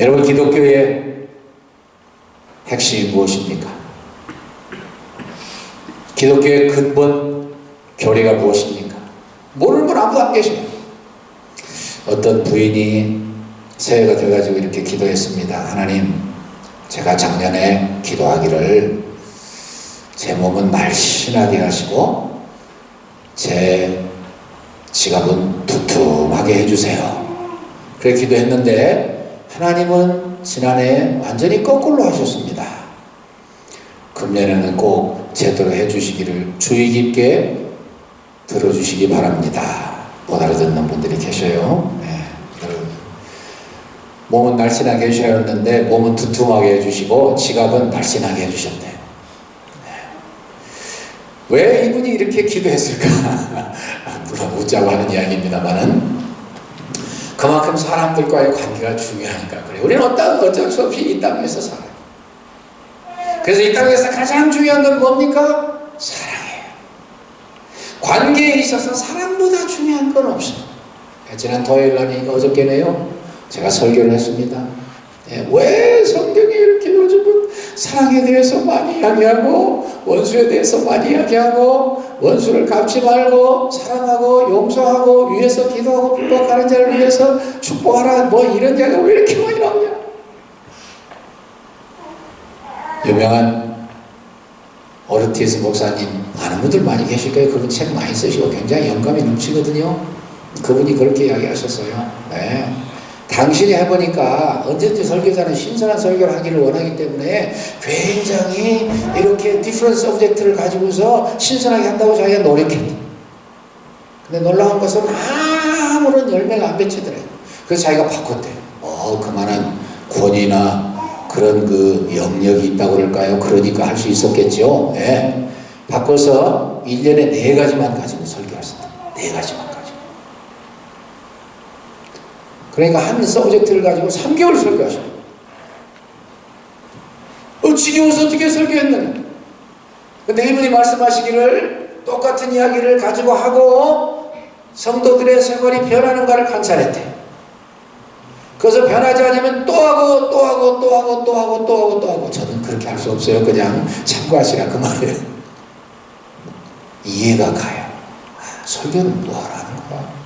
여러분, 기독교의 핵심이 무엇입니까? 기독교의 근본 교리가 무엇입니까? 모르는 건 아무도 안 계셔요. 어떤 부인이 새해가 돼가지고 이렇게 기도했습니다. 하나님, 제가 작년에 기도하기를 제 몸은 날씬하게 하시고 제 지갑은 두툼하게 해주세요. 그래 기도했는데 하나님은 지난해 완전히 거꾸로 하셨습니다. 금년에는 꼭 제대로 해주시기를 주의 깊게 들어주시기 바랍니다. 못 알아듣는 분들이 계셔요. 네. 몸은 날씬하게 해주셨는데 몸은 두툼하게 해주시고 지갑은 날씬하게 해주셨대요. 네. 왜 이분이 이렇게 기도했을까? 물론 웃자고 하는 이야기입니다만은 그만큼 사람들과의 관계가 중요하니까 그래요. 우리는 어쩔 수 없이 이 땅에서 살아요. 그래서 이 땅에서 가장 중요한 건 뭡니까? 사랑이에요. 관계에 있어서 사랑보다 중요한 건 없어요. 지난 토요일 날이니까 어저께네요. 제가 설교를 했습니다. 왜 성경이 이렇게 요즘은 사랑에 대해서 많이 이야기하고 원수에 대해서 많이 이야기하고 원수를 갚지 말고 사랑하고 용서하고 위해서 기도하고 핍박하는 자를 위해서 축복하라 뭐 이런 이야기가 왜 이렇게 많이 나오냐. 유명한 오르티스 목사님 많은 분들 많이 계실 거예요. 그분 책 많이 쓰시고 굉장히 영감이 넘치거든요. 그분이 그렇게 이야기하셨어요. 네. 당신이 해보니까 언제든지 설교자는 신선한 설교를 하기를 원하기 때문에 굉장히 이렇게 디퍼런트 서브젝트를 가지고서 신선하게 한다고 자기가 노력했다. 근데 놀라운 것은 아무런 열매가 안 맺히더래요. 그래서 자기가 바꿨대요. 그만한 권위나 그런 그 영역이 있다고 그럴까요? 그러니까 할 수 있었겠죠. 네. 바꿔서 1년에 4가지만 가지고 설교할 수 있다. 4가지만. 그러니까 한 서브젝트를 가지고 3개월 설교하셔요. 지겨워서 어떻게 설교했느냐. 근데 이분이 말씀하시기를 똑같은 이야기를 가지고 하고 성도들의 생활이 변하는가를 관찰했대요. 그래서 변하지 않으면 또 하고 또 하고 또 하고 또 하고 또 하고 또 하고. 저는 그렇게 할 수 없어요. 그냥 참고하시라 그 말이에요. 이해가 가요. 설교는 뭐 하라는 거야?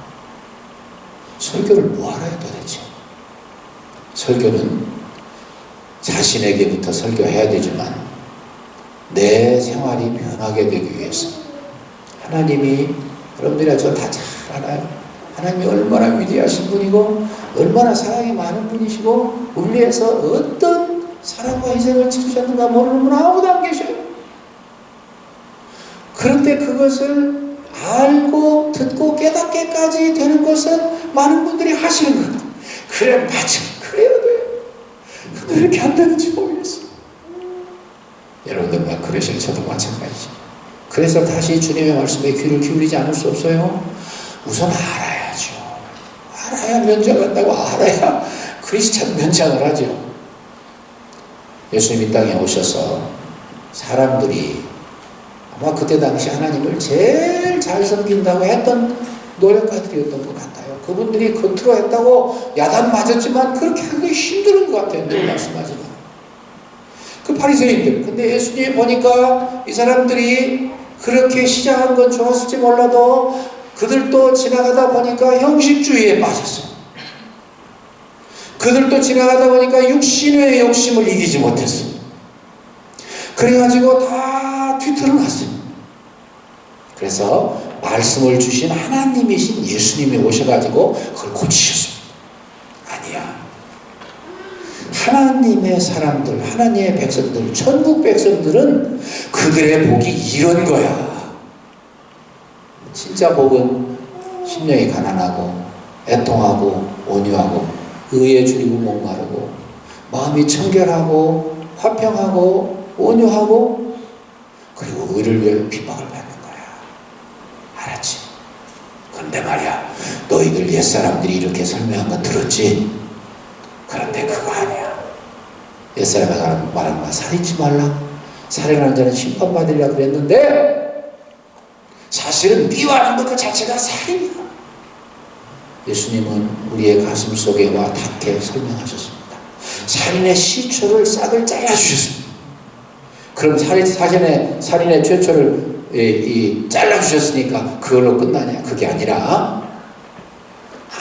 설교를 뭐하러 해 도대체? 설교는 자신에게부터 설교해야 되지만 내 생활이 변하게 되기 위해서 하나님이 여러분들이 저 다 잘 알아요. 하나님이 얼마나 위대하신 분이고 얼마나 사랑이 많은 분이시고 우리 위해서 어떤 사랑과 희생을 치르셨는가 모르는 분 아무도 안 계셔요. 그런데 그것을 알고 듣고 깨닫게까지 되는 것은 많은 분들이 하시는 거예요. 그래 맞아 그래야 돼. 근데 왜 이렇게 안 되는지 모르겠어. 여러분들 그러시는 저도 마찬가지죠. 그래서 다시 주님의 말씀에 귀를 기울이지 않을 수 없어요. 우선 알아야죠. 알아야 면장한다고 알아야 크리스찬 면장을 하죠. 예수님 이 땅에 오셔서 사람들이 아마 그때 당시 하나님을 제일 잘 섬긴다고 했던 노력가들이었던 것 같아요. 그분들이 겉으로 했다고 야단 맞았지만 그렇게 하기 힘든 것 같아요. 늘 말씀하지만. 그 바리새인들. 근데 예수님이 보니까 이 사람들이 그렇게 시작한 건 좋았을지 몰라도 그들도 지나가다 보니까 형식주의에 빠졌어요. 그들도 지나가다 보니까 육신의 욕심을 이기지 못했어요. 그래가지고 다 뒤틀어놨어요. 그래서 말씀을 주신 하나님이신 예수님이 오셔가지고 그걸 고치셨습니다. 아니야. 하나님의 사람들, 하나님의 백성들, 천국 백성들은 그들의 복이 이런 거야. 진짜 복은 심령이 가난하고 애통하고 온유하고 의에 줄이고 목마르고 마음이 청결하고 화평하고 온유하고 그리고 의를 위해 핍박을 받는 거야. 알았지? 그런데 말이야 너희들 옛사람들이 이렇게 설명한 거 들었지? 그런데 그거 아니야. 옛사람이 말한 거야. 살인치 말라. 살인하는 자는 심판받으리라 그랬는데 사실은 미워하는 것 그 자체가 살인이야. 예수님은 우리의 가슴 속에 와 닿게 설명하셨습니다. 살인의 시초를 싹을 잘라주셨습니다. 그럼 살인의 최초를 잘라주셨으니까 그걸로 끝나냐? 그게 아니라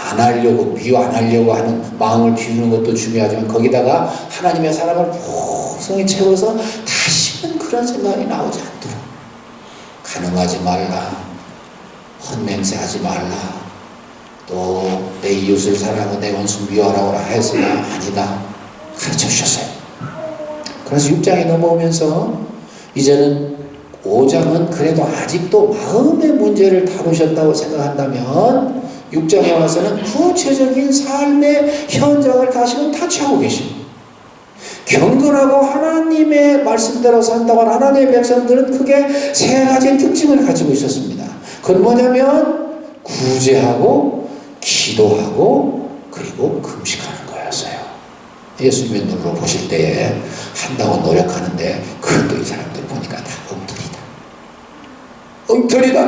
안 하려고, 미워 안 하려고 하는 마음을 비우는 것도 중요하지만 거기다가 하나님의 사람을 풍성히 채워서 다시는 그런 생각이 나오지 않도록 간음하지 말라, 헛냄새 하지 말라, 또 내 이웃을 사랑하고 내 원수 미워하라고 해서가 아니다 가르쳐 주셨어요. 그래서 6장에 넘어오면서 이제는 5장은 그래도 아직도 마음의 문제를 다루셨다고 생각한다면 6장에 와서는 구체적인 삶의 현장을 다시금 타치하고 계십니다. 경건하고 하나님의 말씀대로 산다고 하는 하나님의 백성들은 크게 세 가지 특징을 가지고 있었습니다. 그건 뭐냐면 구제하고 기도하고 그리고 금식하는 거였어요. 예수님의 눈으로 보실 때에 한다고 노력하는데 그것도 이 사람들 보니까 다 엉터리다.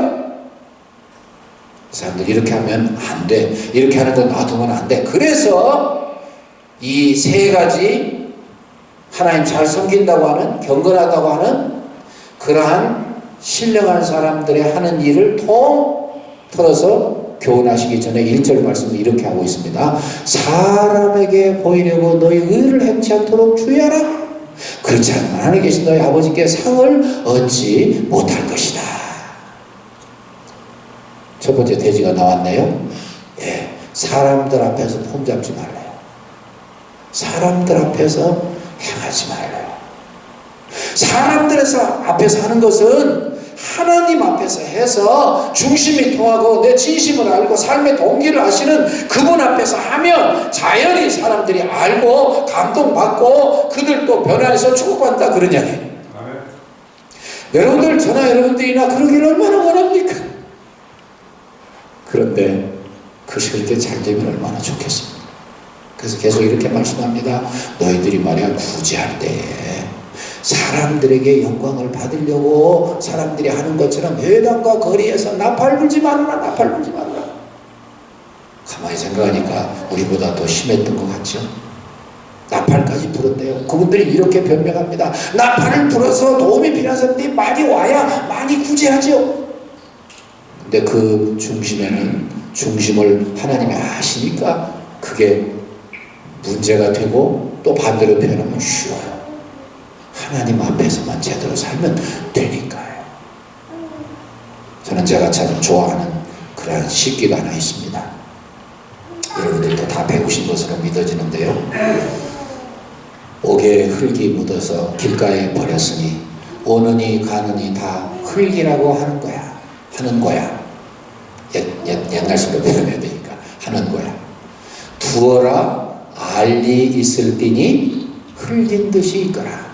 이 사람들 이렇게 하면 안 돼. 이렇게 하는 거 놔두면 안 돼. 그래서 이 세 가지 하나님 잘 섬긴다고 하는, 경건하다고 하는 그러한 신령한 사람들의 하는 일을 통틀어서 교훈하시기 전에 1절 말씀을 이렇게 하고 있습니다. 사람에게 보이려고 너희 의를 행치 않도록 주의하라. 그렇지 않으면 하늘에 계신 너희 아버지께 상을 얻지 못할 것이다. 첫 번째 대지가 나왔네요. 예, 사람들 앞에서 폼 잡지 말래요. 사람들 앞에서 행하지 말래요. 사람들에서 앞에서 하는 것은 하나님 앞에서 해서 중심이 통하고 내 진심을 알고 삶의 동기를 아시는 그분 앞에서 하면 자연히 사람들이 알고 감동받고 그들도 변화해서 축복받는다 그런 이야기예요. 여러분들 저나 여러분들이나 그러기를 얼마나 원합니까? 그런데 그것이 그렇게 잘 되면 얼마나 좋겠습니까? 그래서 계속 이렇게 말씀합니다. 너희들이 말이야 구제할 때에 사람들에게 영광을 받으려고 사람들이 하는 것처럼 회당과 거리에서 나팔 불지 말아라, 나팔 불지 말아라. 가만히 생각하니까 우리보다 더 심했던 것 같죠? 나팔까지 불었대요. 그분들이 이렇게 변명합니다. 나팔을 불어서 도움이 필요한 사람들이 많이 와야 많이 구제하죠. 근데 그 중심에는 중심을 하나님이 아시니까 그게 문제가 되고 또 반대로 표현하면 쉬워요. 하나님 앞에서만 제대로 살면 되니까요. 저는 제가 참 좋아하는 그런 식기가 하나 있습니다. 여러분들도 다 배우신 것으로 믿어지는데요. 옥에 흙이 묻어서 길가에 버렸으니 오느니 가느니 다 흙이라고 하는 거야. 하는 거야. 옛날식으로 표현해야 되니까 하는 거야. 두어라 알리 있을 띠니 흙인 듯이 있거라.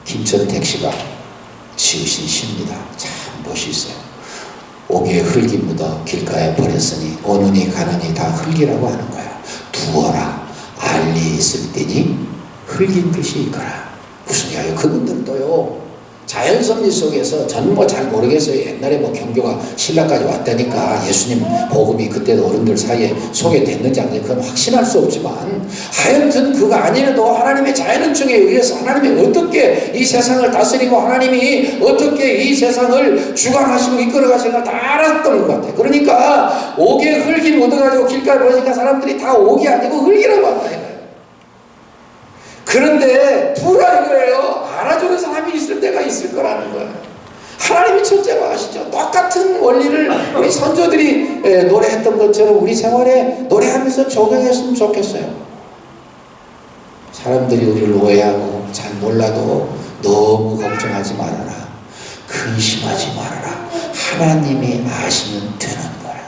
김천택 씨가 지으신 시입니다. 참 멋있어요. 옥에 흙이 묻어 길가에 버렸으니 오느니 가느니 다 흙이라고 하는 거야. 두어라 알리 있을 띠니 흙인 듯이 있거라. 무슨 이야기예요? 그분들도요 자연섭리 속에서 저는 뭐 잘 모르겠어요. 옛날에 뭐 경교가 신라까지 왔다니까 예수님 복음이 그때도 어른들 사이에 소개됐는지 안 됐는지 그건 확신할 수 없지만 하여튼 그거 아니라도 하나님의 자연은총에 의해서 하나님이 어떻게 이 세상을 다스리고 하나님이 어떻게 이 세상을 주관하시고 이끌어가시는 걸 다 알았던 것 같아요. 그러니까 옥에 흙이 묻어가지고 길가에 버리니까 사람들이 다 옥이 아니고 흙이라고 한다. 그런데 두라 이거예요. 알아주는 사람이 있을 때가 있을 거라는 거예요. 하나님이 첫째로 아시죠. 똑같은 원리를 우리 선조들이 노래했던 것처럼 우리 생활에 노래하면서 적용했으면 좋겠어요. 사람들이 우리를 오해하고 잘 몰라도 너무 걱정하지 말아라. 근심하지 말아라. 하나님이 아시면 되는 거야.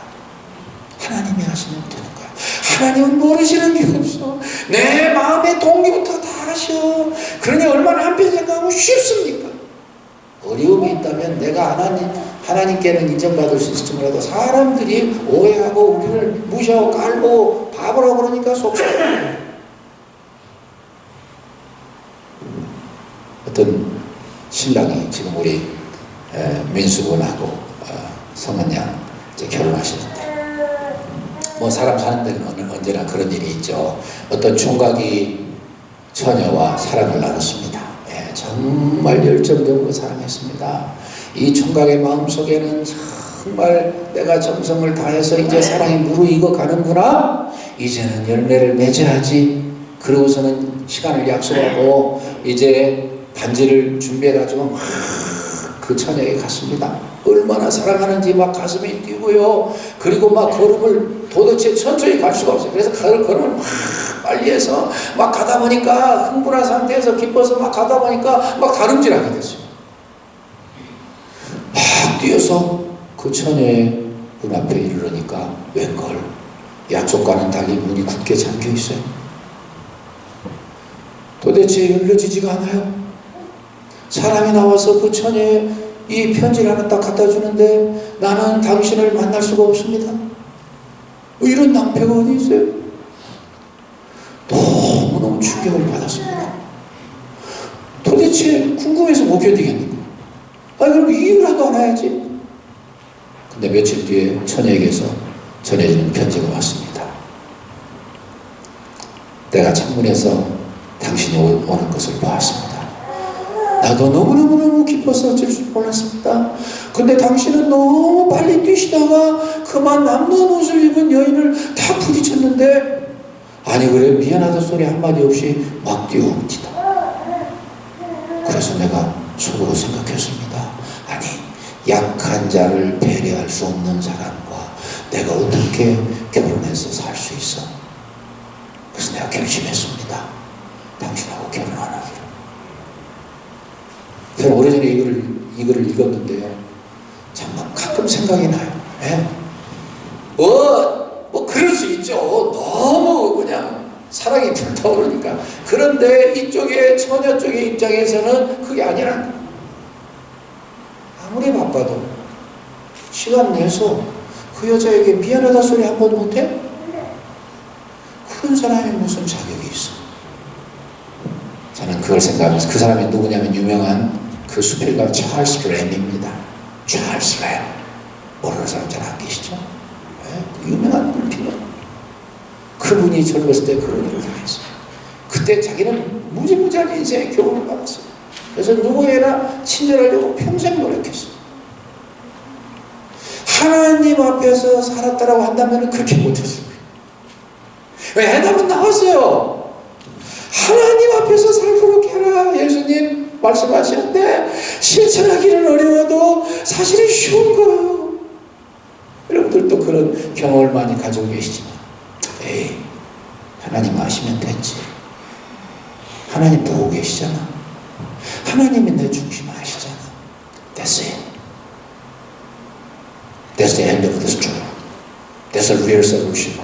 하나님이 아시면 되는 거야. 하나님은 모르시는 게 없어. 내 마음의 동기부터 다 아셔. 그러니 얼마나 한편 생각하면 쉽습니까? 어려움이 있다면 내가 하나님께는 인정받을 수 있을지 몰라도 사람들이 오해하고 우리를 무시하고 깔고 바보라고 그러니까 속상해. 어떤 신랑이 지금 우리 민수군하고 성은 양 이제 결혼하시는데 뭐 사람 사는 데는 언제나 그런 일이 있죠. 어떤 총각이 처녀와 사랑을 나눴습니다. 예, 정말 열정적으로 사랑했습니다. 이 총각의 마음속에는 정말 내가 정성을 다해서 이제 사랑이 무르익어 가는구나, 이제는 열매를 맺어야지. 그러고서는 시간을 약속하고 이제 반지를 준비해가지고 막 그 처녀에게 갔습니다. 얼마나 사랑하는지 막 가슴이 뛰고요. 그리고 막 걸음을 도대체 천천히 갈 수가 없어요. 그래서 걸음을 막 빨리 해서 막 가다 보니까, 흥분한 상태에서 기뻐서 막 가다 보니까 막 다름질하게 됐어요. 막 뛰어서 그 처녀의 문 앞에 이르러니까 웬걸 약속과는 달리 문이 굳게 잠겨 있어요. 도대체 열려지지가 않아요. 사람이 나와서 그 처녀에 이 편지를 하나 딱 갖다 주는데, 나는 당신을 만날 수가 없습니다. 이런 낭패가 어디 있어요? 너무너무 충격을 받았습니다. 도대체 궁금해서 못 견디겠는 거예요. 아니 그럼 이유라도 알아야지. 근데 며칠 뒤에 처녀에게서 전해지는 편지가 왔습니다. 내가 창문에서 당신이 오는 것을 보았습니다. 나도 너무너무 기뻐서 어쩔 줄 몰랐습니다. 근데 당신은 너무 빨리 뛰시다가 그만 남는 옷을 입은 여인을 다 부딪혔는데, 아니 그래 미안하다 소리 한마디 없이 막 뛰어옵니다. 그래서 내가 속으로 생각했습니다. 아니 약한 자를 배려할 수 없는 사람과 내가 어떻게 결혼해서 살 수 있어? 그래서 내가 결심했습니다. 당신하고 결혼 안 하기로. 저는 오래전에 이거를 읽었는데요, 정말 가끔 생각이 나요. 예? 뭐 그럴 수 있죠. 너무 그냥 사랑이 불타오르니까. 그런데 이쪽에 처녀 쪽의 입장에서는 그게 아니라, 아무리 바빠도 시간 내서 그 여자에게 미안하다 소리 한 번 못해? 그런 사람이 무슨 자격이 있어? 저는 그걸 생각하면서, 그 사람이 누구냐면 유명한 그 수필가 찰스 램입니다. 찰스 램. 모르는 사람 잘 안 계시죠? 네? 유명한 불필요. 그분이 젊었을 때 그런 일을 당했어요. 그때 자기는 무지무지한 인생의 교훈을 받았어요. 그래서 누구에나 친절하려고 평생 노력했어요. 하나님 앞에서 살았다라고 한다면 그렇게 못했어요. 왜? 해답은 나왔어요. 하나님 앞에서 살도록 해라. 예수님 말씀하시는데 실천하기는 어려워도 사실은 쉬운 거예요. 여러분들도 그런 경험을 많이 가지고 계시지만, 에이 하나님 아시면 됐지. 하나님 보고 계시잖아. 하나님이 내 중심 아시잖아. That's it. That's the end of the story. That's a real solution.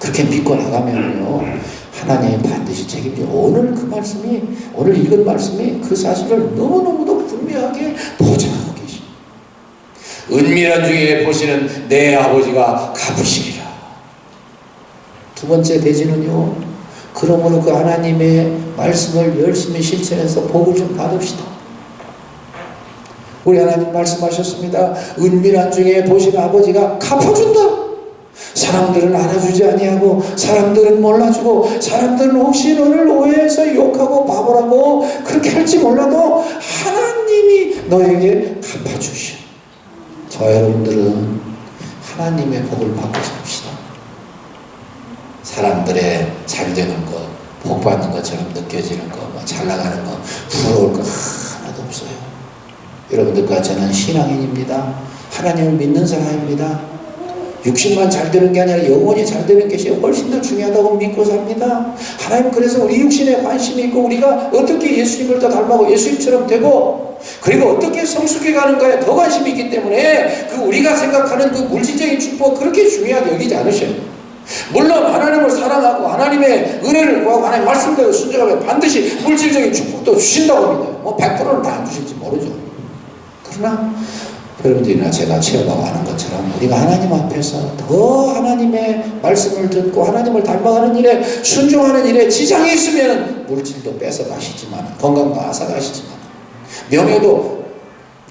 그렇게 믿고 나가면요, 하나님이 반드시 책임져. 오늘 그 말씀이, 오늘 읽은 말씀이 그 사실을 너무너무도 분명하게 보장하고 계십니다. 은밀한 중에 보시는 내 아버지가 갚으시리라. 두 번째 대지는요, 그러므로 그 하나님의 말씀을 열심히 실천해서 복을 좀 받읍시다. 우리 하나님 말씀하셨습니다. 은밀한 중에 보시는 아버지가 갚아준다. 사람들은 알아주지 아니하고, 사람들은 몰라주고, 사람들은 혹시 너를 오해해서 욕하고 바보라고 그렇게 할지 몰라도 하나님이 너에게 갚아주시오. 저 여러분들은 하나님의 복을 받고 삽시다. 사람들의 잘되는 거, 복 받는 것처럼 느껴지는 거, 잘 나가는 거, 부러울 거 하나도 없어요. 여러분들과 저는 신앙인입니다. 하나님을 믿는 사람입니다. 육신만 잘 되는 게 아니라 영혼이 잘 되는 것이 훨씬 더 중요하다고 믿고 삽니다. 하나님 그래서 우리 육신에 관심이 있고, 우리가 어떻게 예수님을 더 닮아고 예수님처럼 되고, 그리고 어떻게 성숙해 가는가에 더 관심이 있기 때문에 그 우리가 생각하는 그 물질적인 축복 그렇게 중요하게 여기지 않으셔요. 물론 하나님을 사랑하고 하나님의 은혜를 구하고 하나님 말씀대로 순종하면 반드시 물질적인 축복도 주신다고 믿어요. 100%는 다 안 주실지 모르죠. 그러나 여러분들이나 제가 체험하고 하는 것처럼 우리가 하나님 앞에서 더 하나님의 말씀을 듣고 하나님을 닮아가는 일에, 순종하는 일에 지장이 있으면 물질도 뺏어가시지만, 건강도 앗아가시지만, 명예도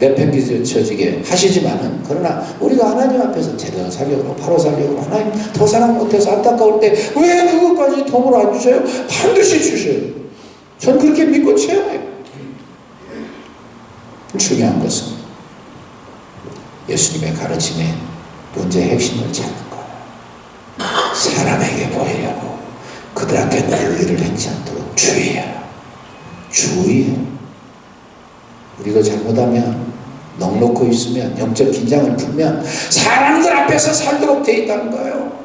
내팽개쳐지게 하시지만은, 그러나 우리가 하나님 앞에서 제대로 살려고, 바로 살려고, 하나님 더 사랑 못해서 안타까울 때 왜 그것까지 도움을 안 주셔요? 반드시 주셔요. 전 그렇게 믿고 체험해요. 중요한 것은 예수님의 가르침에 문제의 핵심을 찾는 거예요. 사람에게 보이려고 그들 앞에 논리를 행치 않도록 주의해라. 주의해. 우리가 잘못하면, 넉놓고 있으면, 영적 긴장을 풀면 사람들 앞에서 살도록 돼 있다는 거예요.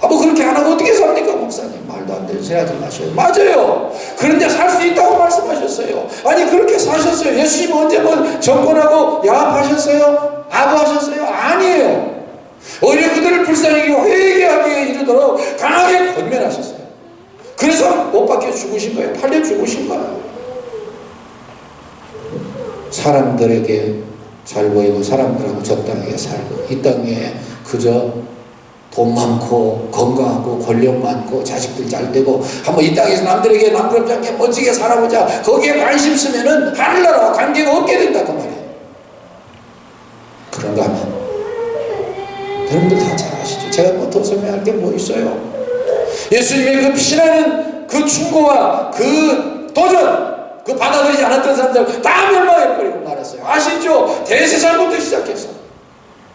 뭐 그렇게 안 하고 어떻게 삽니까, 목사님? 말도 안 되는 소리 하지 마셔요. 맞아요. 그런데 살 수 있다고 말씀하셨어요. 아니, 그렇게 사셨어요. 예수님 언제 뭐 정권하고 야합하셨어요? 아부하셨어요? 아니에요. 오히려 그들을 불쌍히 여기고 회개하게 이르도록 강하게 권면하셨어요. 그래서 못 박혀 죽으신 거예요. 팔려 죽으신 거예요. 사람들에게 잘 보이고 사람들하고 적당하게 살고, 이 땅에 그저 돈 많고 건강하고 권력 많고 자식들 잘 되고 한번 이 땅에서 남들에게 남부럽지 않게 멋지게 살아보자, 거기에 관심 쓰면은 하늘나라와 관계가 없게 된다 그 말이에요. 그런가 하면 여러분들 다 잘 아시죠? 제가 뭐 더 설명할 게 뭐 있어요? 예수님의 그 피나는 그 충고와 그 도전, 그 받아들이지 않았던 사람들 다 멸망해버리고 말았어요. 아시죠? 대세살부터 시작해서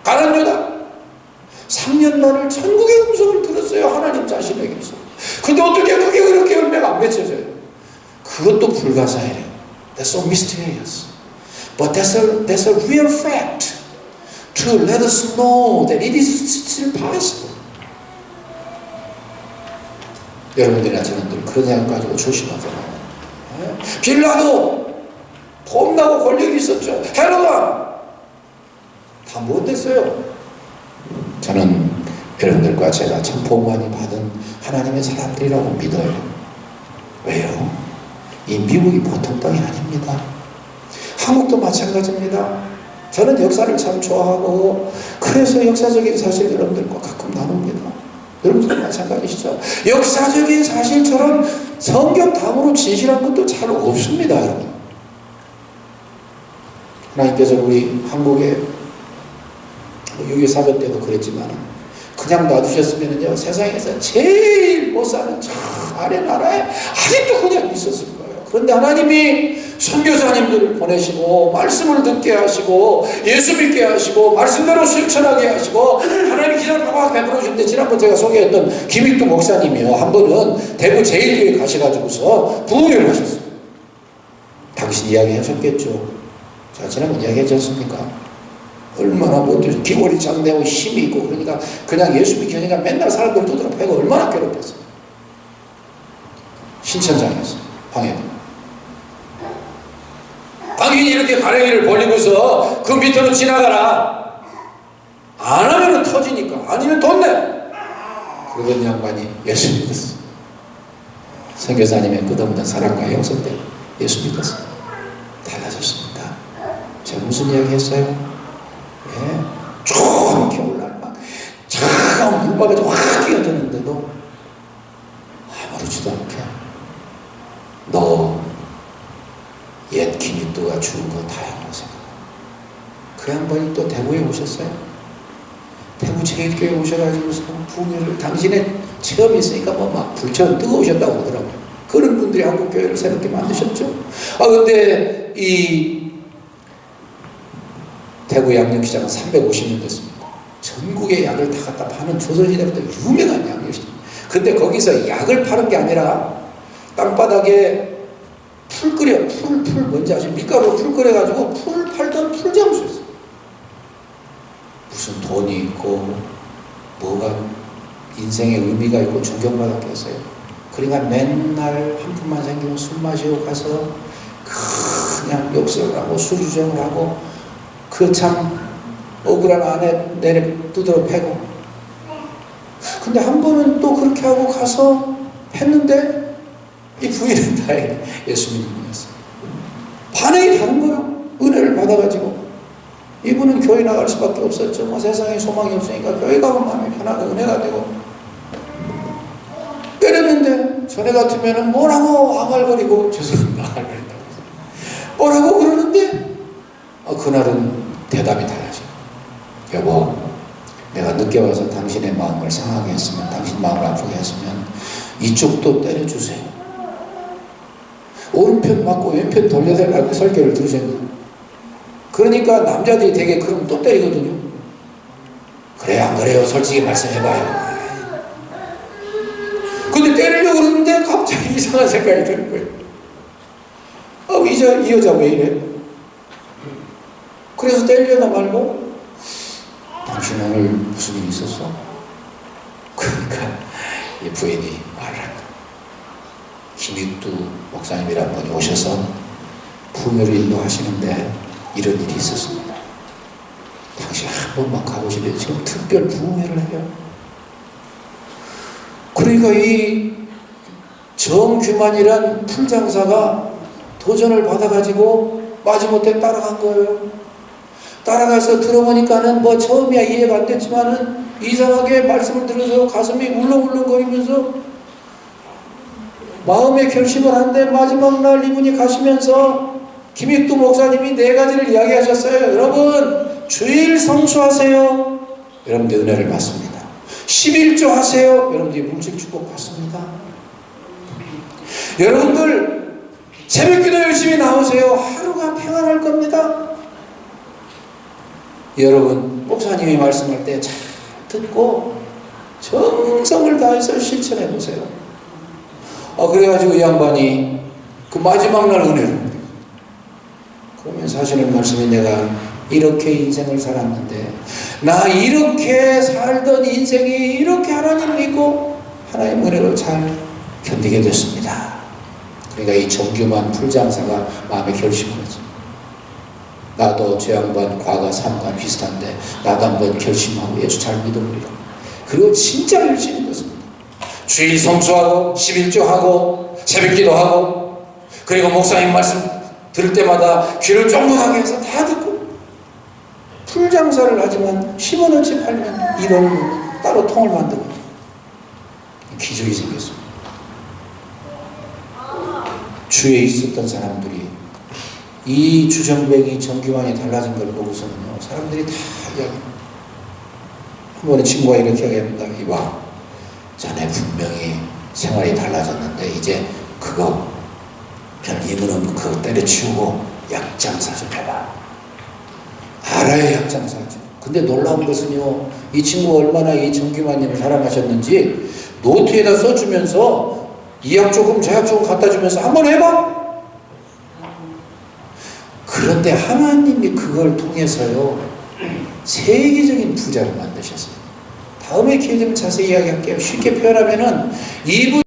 가룟 유다 3년 만을 천국의 음성을 들었어요. 하나님 자신에게서. 근데 어떻게 그게 그렇게 열매가 안 맺혀져요? 그것도 불가사의래요. That's so mysterious. But that's a real fact to let us know that it is still possible. 여러분들이나 저는 그런 생각 가지고 조심하잖아요. 빌라도 폼나고 권력이 있었죠. 헤로다 다 못됐어요. 저는 여러분들과 제가 참 복 많이 받은 하나님의 사람들이라고 믿어요. 왜요? 이 미국이 보통 땅이 아닙니다. 한국도 마찬가지입니다. 저는 역사를 참 좋아하고, 그래서 역사적인 사실 여러분들과 가끔 나눕니다. 여러분들도 마찬가지시죠? 역사적인 사실처럼 성경 다음으로 진실한 것도 잘 없습니다, 여러분. 하나님께서 우리 한국에 6.25 사변 때도 그랬지만 그냥 놔두셨으면요 세상에서 제일 못 사는 저 아래 나라에 아직도 그냥 있었을 거예요. 그런데 하나님이 선교사님들을 보내시고 말씀을 듣게 하시고 예수 믿게 하시고 말씀대로 실천하게 하시고 하나님 기적을 막 베풀어 주셨는데, 지난번 제가 소개했던 김익두 목사님이요, 한 번은 대구 제1교회 가셔가지고서 부흥회를 하셨어요. 당신 이야기 하셨겠죠. 제가 지난번 이야기 했지 않습니까? 얼마나 못해서 기골이 장대하고 힘이 있고, 그러니까 그냥 예수 믿기 전이니까 맨날 사람들 두드려 패고 얼마나 괴롭혔어요. 신천장에서 방해도. 당연히 이렇게 가랭이를 벌리고서 그 밑으로 지나가라. 안 하면 터지니까. 아니면 돈 내. 그러던 양반이 예수 믿었어. 선교사님의 끝없는 사랑과 역사 때문에 예수 믿었어. 달라졌습니다. 제가 무슨 이야기 했어요? 쭉 이렇게 올라가 막 차가운 물바가지 확 끼어드는데도 아무렇지도 않게 너 옛 김익두가 죽은 거 다행이라고 생각해. 그 양반이 또 대구에 오셨어요. 대구 제1교회 오셔가지고서 부흥회를, 당신의 체험이 있으니까 뭐 막 불처럼 뜨거우셨다고 그러더라고요. 그런 분들이 한국교회를 새롭게 만드셨죠. 근데 이 대구 양념시장은 350년 됐습니다. 전국에 약을 다 갖다 파는 조선시대부터 유명한 양념시장. 근데 거기서 약을 파는 게 아니라 땅바닥에 풀 끓여, 풀 뭔지 아시죠? 밀가루로 풀 끓여가지고 풀 팔던 풀장수였어요. 무슨 돈이 있고 뭐가 인생의 의미가 있고 존경받았겠어요. 그러니까 맨날 한 푼만 생기면 술 마시고 가서 그냥 욕설을 하고 술주정을 하고 그 참 억울한 아내 내려 두드러 패고. 근데 한 번은 또 그렇게 하고 가서 했는데 이 부인은 다행히 예수 믿는 분이었어요. 반응이 다른 거예요. 은혜를 받아가지고. 이분은 교회 나갈 수밖에 없었죠. 뭐 세상에 소망이 없으니까 교회 가면 마음이 편하고 은혜가 되고. 때렸는데 전에 같으면 뭐라고 아말거리고, 죄송합니다, 뭐라고 그러는데 그날은 대답이 달라져. 여보, 내가 늦게 와서 당신의 마음을 상하게 했으면, 당신 마음을 아프게 했으면 이쪽도 때려주세요. 오른편 맞고 왼편 돌려달라고 설교를 들으셨는데, 그러니까 남자들이 되게 그러면 또 때리거든요. 그래 안 그래요? 솔직히 말씀해봐요. 근데 때리려고 그러는데 갑자기 이상한 생각이 드는 거예요. 이 여자 왜 이래? 그래서 때리려다 말고, 당신 오늘 무슨 일 있었어? 그러니까 이 부인이 말을 한 거예요. 김익두 목사님이라는 분이 오셔서 부모를 인도하시는데 이런 일이 있었습니다. 당신 한 번만 가보시면 지금 특별 부흥회를 해요. 그러니까 이 정규만이란 풀장사가 도전을 받아가지고 마지못해 따라간 거예요. 따라가서 들어보니까는 뭐 처음이야 이해가 안 됐지만은 이상하게 말씀을 들어서 가슴이 울렁울렁거리면서 마음의 결심을 하는데, 마지막 날 이분이 가시면서 김익두 목사님이 4가지를 이야기하셨어요. 여러분, 주일 성수하세요. 여러분들 은혜를 받습니다. 11조 하세요. 여러분들이 물질 축복 받습니다. 여러분들 새벽기도 열심히 나오세요. 하루가 평안할 겁니다. 여러분, 목사님이 말씀할 때 잘 듣고 정성을 다해서 실천해 보세요. 그래가지고 이 양반이 그 마지막 날 은혜를, 그러면서 하시는 말씀이, 내가 이렇게 인생을 살았는데, 나 이렇게 살던 인생이 이렇게 하나님 믿고 하나님 은혜로 잘 견디게 됐습니다. 그러니까 이 정규만 풀장사가 마음에 결심을 했죠. 나도 저 양반 과거 삶과 비슷한데 나도 한번 결심하고 예수 잘 믿어보리라. 그리고 진짜 열심히 믿었습니다. 주일 성수하고 11조하고 새벽기도 하고, 그리고 목사님 말씀 들을 때마다 귀를 쫑긋하게 해서 다 듣고, 풀장사를 하지만 10원어치 팔면 1원 따로 통을 만들고 기적이 생겼습니다. 주에 있었던 사람들이 이 주정뱅이 정규환이 달라진 걸 보고서는요, 사람들이 다 이야기합니다. 한 번에 친구가 이렇게 이야기합니다. 이봐, 자네 분명히 생활이 달라졌는데 이제 그거 별 이문 없는 그거 때려치우고 약장사 좀 해봐. 알아야 약장사죠. 근데 놀라운 것은요, 이 친구가 얼마나 이 정규환님을 사랑하셨는지 노트에다 써주면서 이 약 조금 저 약 조금 갖다 주면서 한번 해봐. 그런데 하나님이 그걸 통해서요, 세계적인 부자를 만드셨어요. 다음에 기회 되면 자세히 이야기할게요. 쉽게 표현하면은 이분